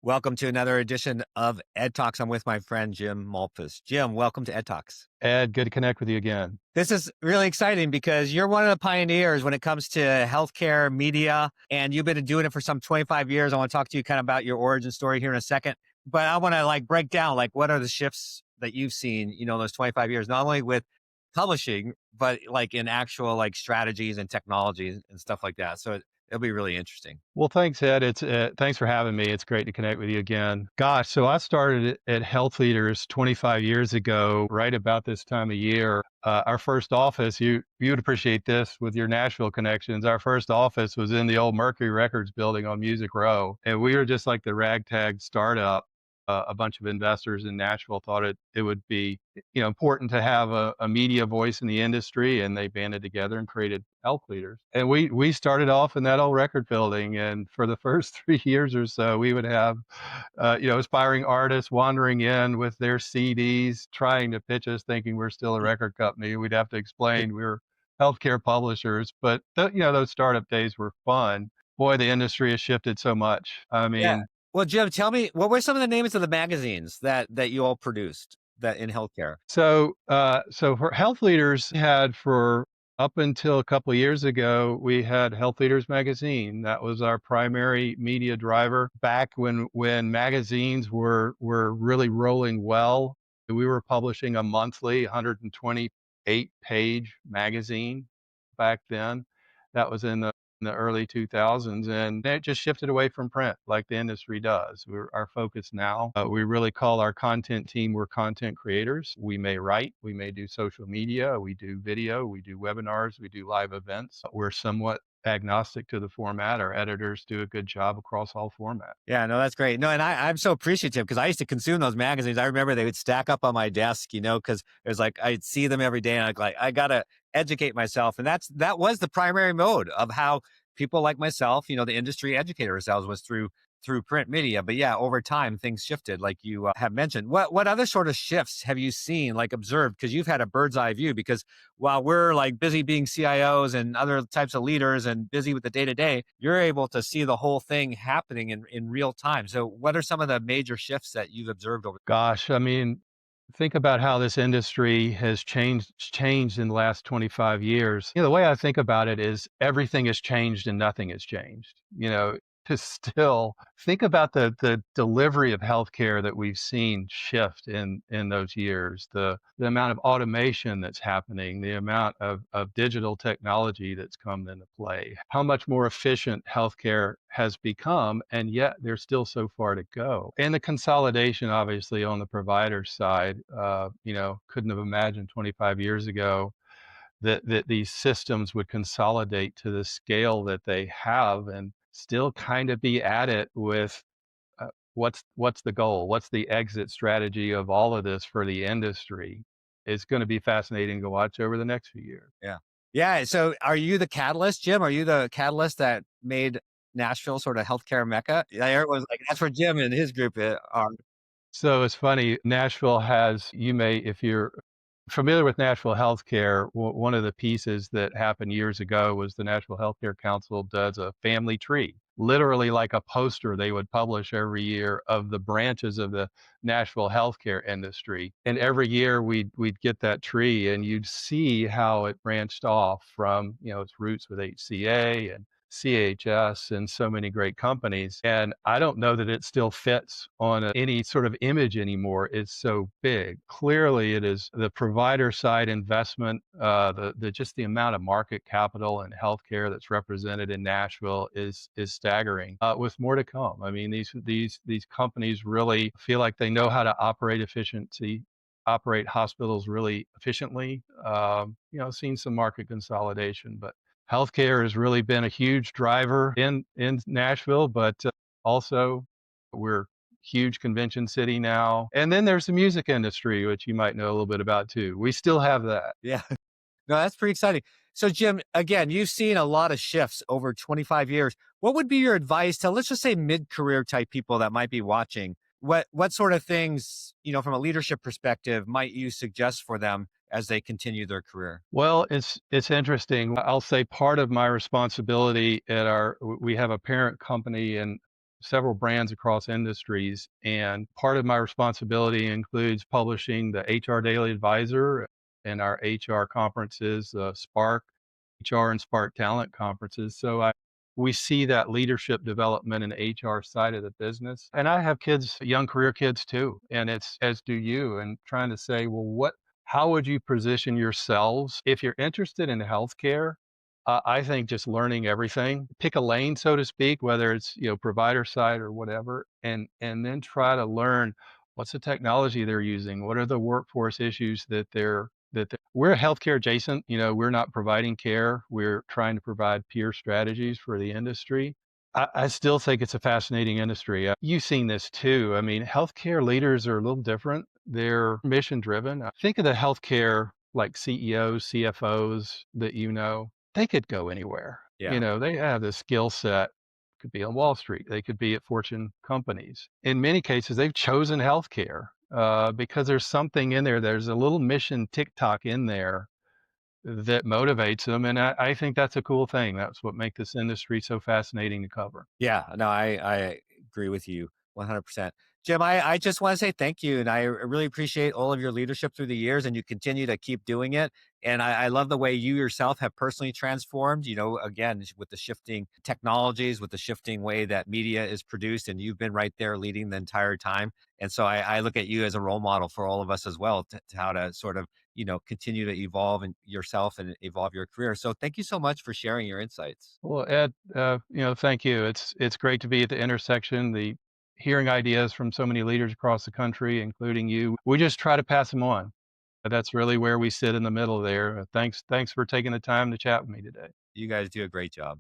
Welcome to another edition of EdTalks. I'm with my friend Jim Molpus. Jim, welcome to EdTalks. Ed, good to connect with you again. This is really exciting because you're one of the pioneers when it comes to healthcare media, and you've been doing it for some 25 years. I want to talk to you kind of about your origin story here in a second, but I want to break down what are the shifts that you've seen, those 25 years, not only with publishing, but in actual strategies and technologies and stuff like that. So it'll be really interesting. Well, thanks, Ed. Thanks for having me. It's great to connect with you again. Gosh, so I started at HealthLeaders 25 years ago, right about this time of year. Our first office, you would appreciate this with your Nashville connections. Our first office was in the old Mercury Records building on Music Row, and we were just like the ragtag startup. A bunch of investors in Nashville thought it would be important to have a media voice in the industry, and they banded together and created HealthLeaders. And we started off in that old record building, and for the first 3 years or so, we would have aspiring artists wandering in with their CDs, trying to pitch us, thinking we're still a record company. We'd have to explain we were healthcare publishers, but those startup days were fun. Boy, the industry has shifted so much. I Yeah. mean, Well, Jim, tell me, what were some of the names of the magazines that you all produced that in healthcare? so for Health Leaders had for up until a couple of years ago, we had Health Leaders magazine. That was our primary media driver back when magazines were really rolling well. We were publishing a monthly 128-page magazine back then. That was in the early 2000s, and it just shifted away from print like the industry does. Our focus now, we really call our content team, we're content creators. We may write, we may do social media, we do video, we do webinars, we do live events. We're somewhat agnostic to the format. Our editors do a good job across all formats. Yeah, no, that's great. No, and I'm so appreciative because I used to consume those magazines. I remember they would stack up on my desk, because it was I'd see them every day, and I gotta educate myself, and that was the primary mode of how people like myself, the industry educated ourselves was through print media. But yeah, over time things shifted, like you have mentioned. What other sort of shifts have you seen, observed? Because you've had a bird's eye view. Because while we're busy being CIOs and other types of leaders and busy with the day to day, you're able to see the whole thing happening in real time. So, what are some of the major shifts that you've observed over? Gosh, I mean, think about how this industry has changed in the last 25 years. The way I think about it is everything has changed and nothing has changed. To still think about the delivery of healthcare that we've seen shift in those years, the amount of automation that's happening, the amount of digital technology that's come into play, how much more efficient healthcare has become, and yet there's still so far to go. And the consolidation, obviously, on the provider side, couldn't have imagined 25 years ago that these systems would consolidate to the scale that they have and still kind of be at it with what's the goal? What's the exit strategy of all of this for the industry? It's going to be fascinating to watch over the next few years. Yeah. Yeah. So, are you the catalyst, Jim? Are you the catalyst that made Nashville sort of healthcare mecca? Yeah, everyone's like, that's where Jim and his group are. So it's funny, Nashville has, if you're familiar with Nashville healthcare, one of the pieces that happened years ago was the Nashville Healthcare Council does a family tree, literally like a poster they would publish every year of the branches of the Nashville healthcare industry. And every year we'd get that tree and you'd see how it branched off from, its roots with HCA and CHS and so many great companies. And I don't know that it still fits on any sort of image anymore. It's so big. Clearly, it is the provider side investment, just the amount of market capital and healthcare that's represented in Nashville is staggering. With more to come. I mean, these companies really feel like they know how to operate hospitals really efficiently. Seen some market consolidation, but healthcare has really been a huge driver in Nashville, but also we're huge convention city now. And then there's the music industry, which you might know a little bit about too. We still have that. Yeah. No, that's pretty exciting. So, Jim, again, you've seen a lot of shifts over 25 years. What would be your advice to, let's just say, mid-career type people that might be watching? What sort of things, from a leadership perspective, might you suggest for them as they continue their career? Well, it's interesting. I'll say part of my responsibility we have a parent company in several brands across industries. And part of my responsibility includes publishing the HR Daily Advisor and our HR conferences, Spark, HR and Spark Talent conferences. We see that leadership development in the HR side of the business. And I have kids, young career kids too, and it's as do you, and trying to say, well, how would you position yourselves if you're interested in healthcare? I think just learning everything, pick a lane, so to speak, whether it's provider side or whatever, and then try to learn what's the technology they're using, what are the workforce issues we're healthcare adjacent. We're not providing care. We're trying to provide peer strategies for the industry. I still think it's a fascinating industry. You've seen this too. I mean, healthcare leaders are a little different. They're mission driven. Think of the healthcare like CEOs, CFOs that they could go anywhere. Yeah. They have the skill set. Could be on Wall Street. They could be at Fortune companies. In many cases, they've chosen healthcare because there's something in there. There's a little mission TikTok in there that motivates them, and I think that's a cool thing. That's what makes this industry so fascinating to cover. Yeah, no, I agree with you 100%. Jim, I just want to say thank you. And I really appreciate all of your leadership through the years, and you continue to keep doing it. And I love the way you yourself have personally transformed, again, with the shifting technologies, with the shifting way that media is produced. And you've been right there leading the entire time. And so I look at you as a role model for all of us as well, to how to sort of, continue to evolve in yourself and evolve your career. So thank you so much for sharing your insights. Well, Ed, thank you. It's great to be at the intersection, hearing ideas from so many leaders across the country, including you. We just try to pass them on. That's really where we sit in the middle there. Thanks for taking the time to chat with me today. You guys do a great job.